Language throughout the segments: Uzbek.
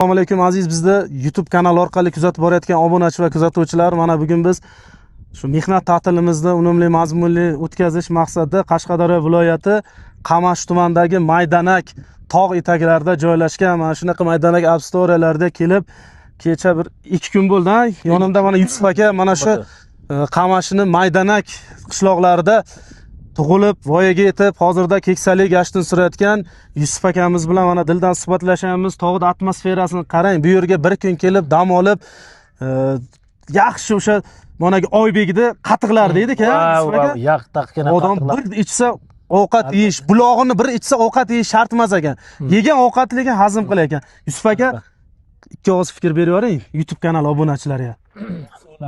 Assalomu alaykum aziz bizni YouTube kanali orqali kuzatib borayotgan obunachi va kuzatuvchilar. Mana bugun biz shu mehnat ta'tilimizni unumli mazmunli o'tkazish maqsadida Qashqadaryo viloyati Qamash tumanidagi Maydanak tog' etaklarida joylashgan mana shunaqa Maydanak abstorelarda kelib kecha bir 2 kun bo'ldi. Yonimda mana Yusuf aka mana shu Qamashning Maydanak qishloqlarida tug'ilib, voyaga yetib, hozirda keksalik gashtini surayotgan Yusuf akamiz bilan mana dildan suhbatlashamiz. Tog'da atmosferasini qarang. Bu yerga bir kun kelib, dam olib, yaxshi o'sha mana Oybegida qatiqlar deydik-a, Yusuf aka. Yaqtaqgina odam bir ichsa ovqat yeyish, bulog'ini bir ichsa ovqat yeyish shart emas ekan. Yegan ovqat lekin hazm qilar ekan. Yusuf aka, ikki og'iz fikr berib yuboring YouTube kanali obunachilariga.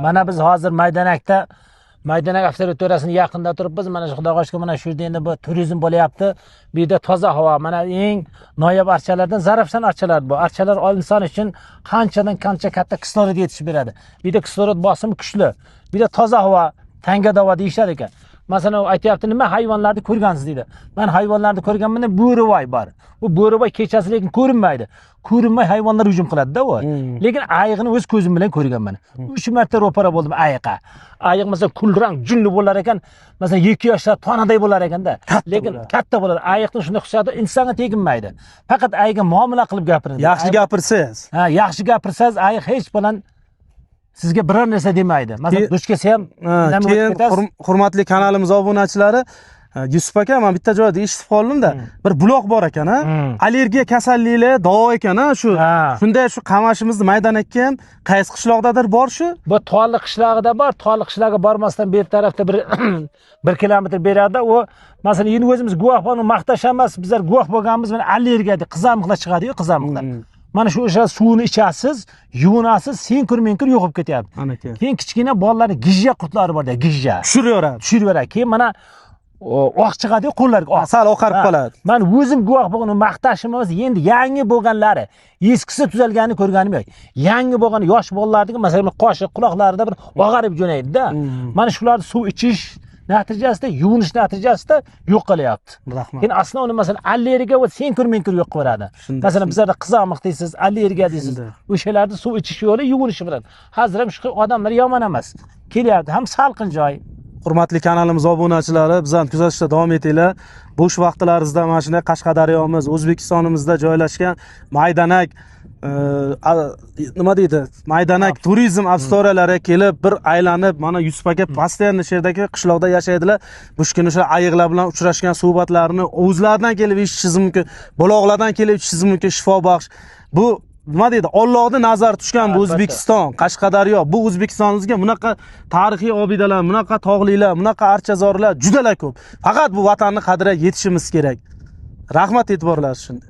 Mana biz hozir Maydanak avtoritörasini yaqinda turibmiz. Mana shu Xudoga shukr, mana shu yerda endi bu turizm bo'layapti. Bu yerda toza havo, mana eng noyob archalardan zarafshan archalar bu. Archalar inson uchun qanchadan qancha katta kislorod yetishib beradi. Bu yerda kislorod bosimi kuchli. Bu yerda toza havo, tanga havo deyishar ekan. Masalan, aytayapti, nima hayvonlarni ko'rgansiz deydi. Men hayvonlarni ko'rganman, bo'rivoy bor. Bu bo'rivoy kechasi lekin ko'rinmaydi. Ko'rinmay hayvonlar hujum qiladi-da u. Lekin ayiqni o'z ko'zim bilan ko'rganman. 3 marta ro'para bo'ldim ayiqqa. Ayiq masalan kulrang, junli bo'lar ekan, masalan 2 yoshlar tonaday bo'lar ekanda. Lekin katta bo'ladi. Ayiqning shunday xususiyati insonga teginmaydi. Faqat ayiqqa muomala qilib gapiradi. Yaxshi gapirsangiz. Ha, yaxshi gapirsangiz ayiq hech bilan sizga biror narsa demaydi. Masalan, dush kelsa ham keyin hurmatli kanalimiz obunachilari, Yusuf aka, men bitta joyda eshitib qoldim-da, bir buloq bor ekan, allergiya kasalliklari davo ekan, shu. Shunday shu Qamashimizning Maydanakka ham qaysi qishloqdadir bor shu? Bu Tog'li qishlog'ida bor. Tog'li qishlog'iga bormasdan bu tarafda bir 1 kilometr beradi. U masalan, endi o'zimiz guvoh bo'lib maqtashamiz, bizlar guvoh bo'lganmiz, mana allergiya deb qizamiqlar chiqadi-yu, qizamiqlar. Mana shu o'sha suvni ichasiz, yuvinasiz, senkur-menkur yo'qib ketyapti. Keyin kichkina bolalarning gijja qurtlari bor-da, gijja. Tushiraveradi. Keyin mana oq chiqadi qo'llariga, sal oqarib qoladi. Men o'zim guvoh bo'lganim maqtashimiz, endi yangi bo'lganlari, eskisi tuzalganini ko'rganim yo'q. Yangi bo'lgan yosh bolalarning masalan qoshi, quloqlarida bir og'arib jo'naydi-da. Mana shularni suv ichish natijasida, yuvinish natijasida yo'q qilyapti. Keyin asli masalan allergiya va senkur-menkur yo'q qiladi. Masalan bizlarda qizamiq deysiz, allergiya deysiz. O'shalarni suv ichish yo'li yuvinishi bilan. Hozir ham shu odamlar yomon emas. Kelyapti, ham salqin joy. Hurmatli kanalimiz obunachilari, bizani kuzatishda davom etinglar. Bo'sh vaqtlaringizda mana shunday Qashqadaryomiz, O'zbekistonimizda joylashgan Maydanak nima deydi? Maydanak turizm avtoralariga kelib bir aylanib, mana Yusuf aka postoyanno shu yerdagi qishloqda yashaydilar. Bu kun o'sha ayiqlar bilan uchrashgan suhbatlarini o'zlaridan kelib eshitishingiz mumkin, buloqlardan kelib eshitishingiz mumkin, shifobaxsh. Bu nima deydi? Allohning nazari tushgan bu O'zbekiston, Qashqadaryo. Bu O'zbekistonimizga bunaqa tarixiy obidalar, bunaqa tog'lilar, bunaqa archazorlar juda ko'p. Faqat bu vatanni qadriga yetishimiz kerak. Rahmat e'tiborlar shunday.